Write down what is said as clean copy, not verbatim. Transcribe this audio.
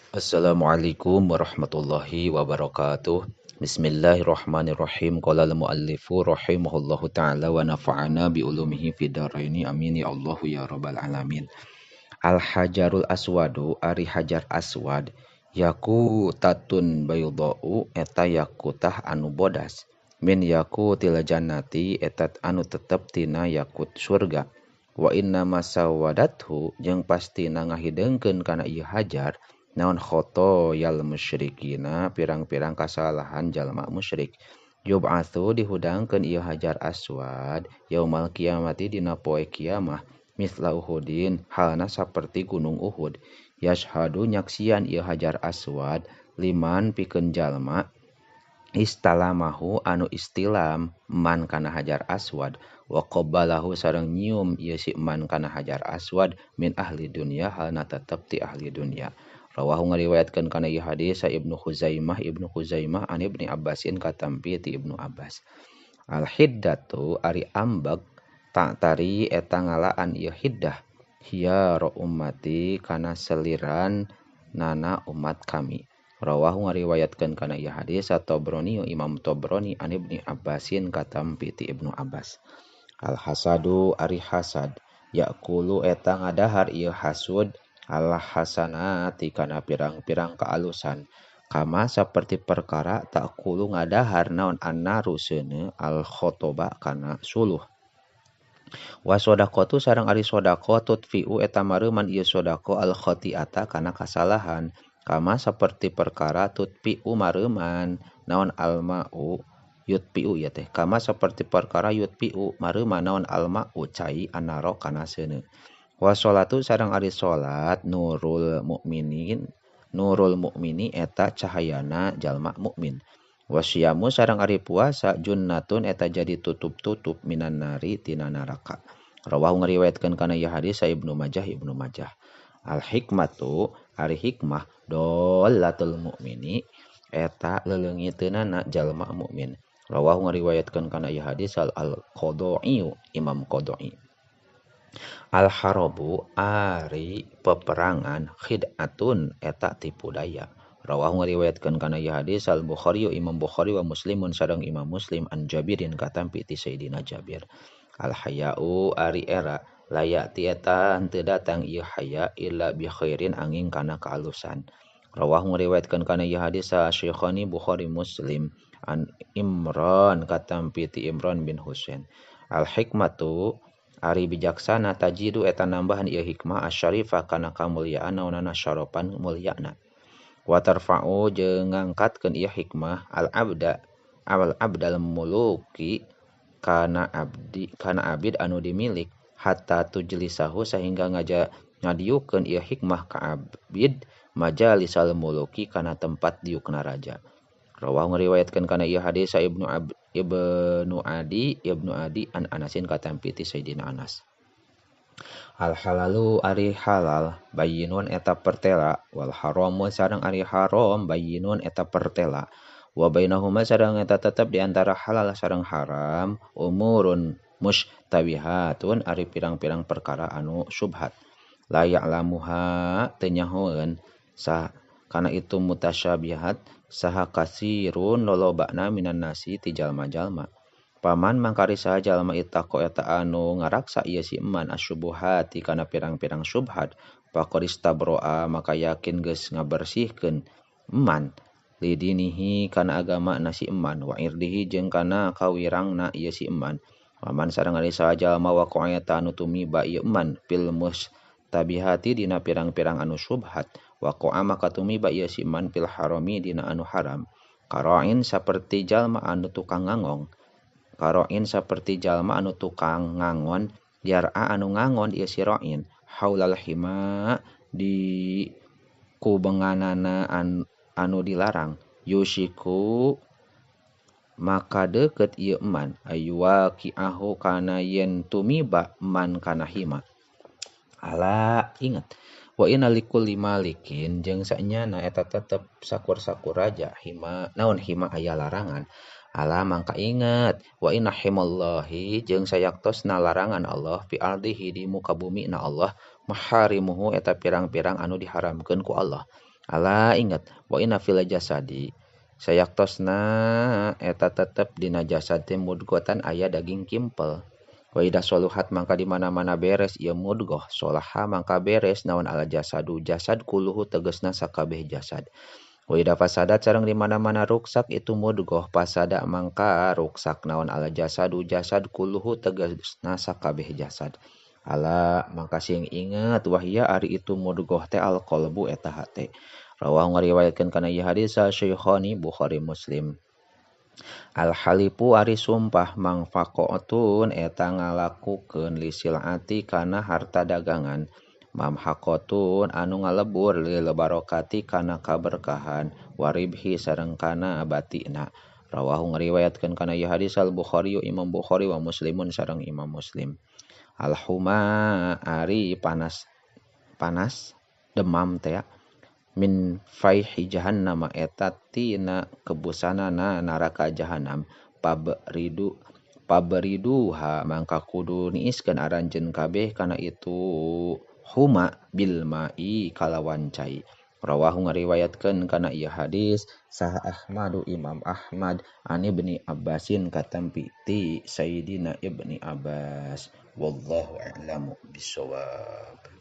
Assalamualaikum warahmatullahi wabarakatuh. Bismillahirrahmanirrahim. Qala al-muallifu rahimahullahu taala wa nafa'ana bi ulumihi fid dharaini amin ya Allah ya rabbal alamin. Al-hajarul aswadu ari hajar aswad yakutatun baydau eta yakutah anu bodas. Min yakutil jannati etat anu tetep tina yakut surga. Wa inna masawadathu jeung pastina ngahidengkeun kana ieu hajar naon khoto yal musyrikina pirang-pirang kasalahan jalma musyrik. Yub'atsu dihudangkeun ieu hajar aswad yaumal kiamati dina poe kiamah misla Uhudin halna saperti gunung Uhud. Yashhadu nyaksian ieu hajar aswad liman pikeun jalma istalamahu anu istilam man kana hajar aswad wa qabbalahu sareng nyium ieu si man kana hajar aswad min ahli dunya halna tetep ti ahli dunya. Rawahu ngariwayatkeun kana ieu hadis Ibnu Khuzaimah an Ibnu Abbasin katampi ti Ibnu Abbas. Al hiddatu ari ambek tari eta ngalaan ieu hiddah hiya ro ummati kana seliran nana umat kami. Rawahu ngariwayatkeun kana ieu hadis At-Tabrani Imam Tabrani an Ibnu Abbasin katampi ti Ibnu Abbas. Al hasadu ari hasad yaqulu eta ngadahar ieu hasud al hasanati kana pirang-pirang kaalusan kama saperti perkara taqulu ngadahar naon annaru seuneu al khotoba kana suluh. Wa sodaqatu sareng ari sodaqah tutfiu eta mareuman ieu sodaqah al khotiata kana kasalahan kama saperti perkara tutfiu mareuman naon almau yutpiu ya teh kama saperti perkara yutpiu mareuman naon almau cai anaro kana seuneu. Wa sholatu sareng ari salat nurul mukmini eta cahayana jalma mukmin. Wasyamu sareng ari puasa junnatun eta jadi tutup-tutup minan nari tina naraka. Rawahu ngariwayatkeun kana ieu hadis Ibnu Majah. Al hikmatu ari hikmah dolatul mukmini eta leuleungiteunana jalma mukmin. Rawahu ngariwayatkeun kana ieu hadis al-Qadai Imam Qadai. Al harabu ari peperangan khid'atun eta tipu daya. Rawahu ngariwayatkeun kana ieu hadis Al-Bukhari Imam Bukhari wa Muslimun sareng Imam Muslim an Jabirin katampi ti Sayyidina Jabir. Al haya'u ari era layati eta henteu datang ieu haya illa bi khairin angin kana kaalusan. Rawahu ngariwayatkeun kana ieu hadis Syekhani Bukhari Muslim an Imran katampi ti Imran bin Husain. Al hikmatu ari bijaksana tajidu eta nambahan ieu hikmah asyarifah kana kamulyaan naonana syarapan mulyana. Wa tarfa'u jeung ngangkatkeun ieu hikmah al abdal muluki kana abid anu dimilik hatta tujlisahu sehingga ngadiukeun ieu hikmah ka abid majalisal muluki kana tempat diukna raja. Rawahu ngariwayatkeun kana ieu hadis Ibnu Adi an Anasin katampi ti Sayyidina Anas. Al halalu ari halal bayyinun eta pertela wal haramu sareng ari haram bayyinun eta pertela. Wa bainahuma sareng eta tetep di antara halal sareng haram umurun mushtabihatun ari pirang-pirang perkara anu subhat. La ya'lamuha teu nyahoeun kana itu mutasyabihat saha kasirun lolobana minan nasi ti jalma-jalma. Paman mangkari saha jalma ittaqo eta anu ngaraksa ieu si eman asyubuhati kana pirang-pirang syubhat faqad istabroa maka yakin geus ngabersihkeun eman lidinihi kana agama na si eman wa irdihi jeung kana kawirangna ieu si eman. Paman sareng ari saha jalma waqa'a eta anu tumiba ieu eman fil mustabihati dina pirang-pirang anu syubhat waqa'a maka tumiba ieu si eman fil harami dina anu haram. Qara'in saperti jalma anu tukang ngangon yar'a anu ngangon ieu si ra'in haulal hima di kubenganana anu dilarang yusiku maka deukeut ieu eman aywa ki'ahu kana yen tumiba man kana hima. Ala ingat wa inna likulli malikin jeung saenyana eta tetep sakur-sakur raja hima aya larangan. Ala mangka ingat wa inna himallahi jeung sayaktosna larangan Allah fi ardihi di muka bumi na Allah maharimuhu eta pirang-pirang anu diharamkeun ku Allah. Ala ingat wa inna fil jasadi sayaktosna eta tetep dina jasad teh mudghatan aya daging kimpel. Wa idza soluhat mangka di mana-mana beres ieu mudghah solaha mangka beres naon ala jasadu jasad kuluhu tegasna sakabeh jasad. Wa idza fasadat sareng di mana-mana ruksak itu mudghah pasada mangka ruksak naon ala jasadu jasad kuluhu tegasna sakabeh jasad. Ala mangka sing inget wahia ari itu mudghah teh alqalbu eta hate. Rawahu ngariwayatkeun kana ieu hadis Syaikhaini Bukhari Muslim. Al halifu ari sumpah mangfaqatun eta ngalakukeun lisilati kana harta dagangan. Mamhaqatun anu ngalebur lil barokati kana kaberkahan waribhi sareng kana batina. Rawahu ngariwayatkeun kana ieu hadis Al Bukhari Imam Bukhari wa Muslimun sareng Imam Muslim. Al huma ari panas demam teh min faihi jahannam eta tina kebusanana neraka jahanam paberiduha mangka kudu niiskeun aranjeun kabeh kana itu huma bil mai kalawan cai. Rawahu ngariwayatkeun kana ieu hadis sah Ahmadu Imam Ahmad an Ibni Abbasin katampi ti Sayyidina Ibni Abbas wallahu a'lamu bissawab.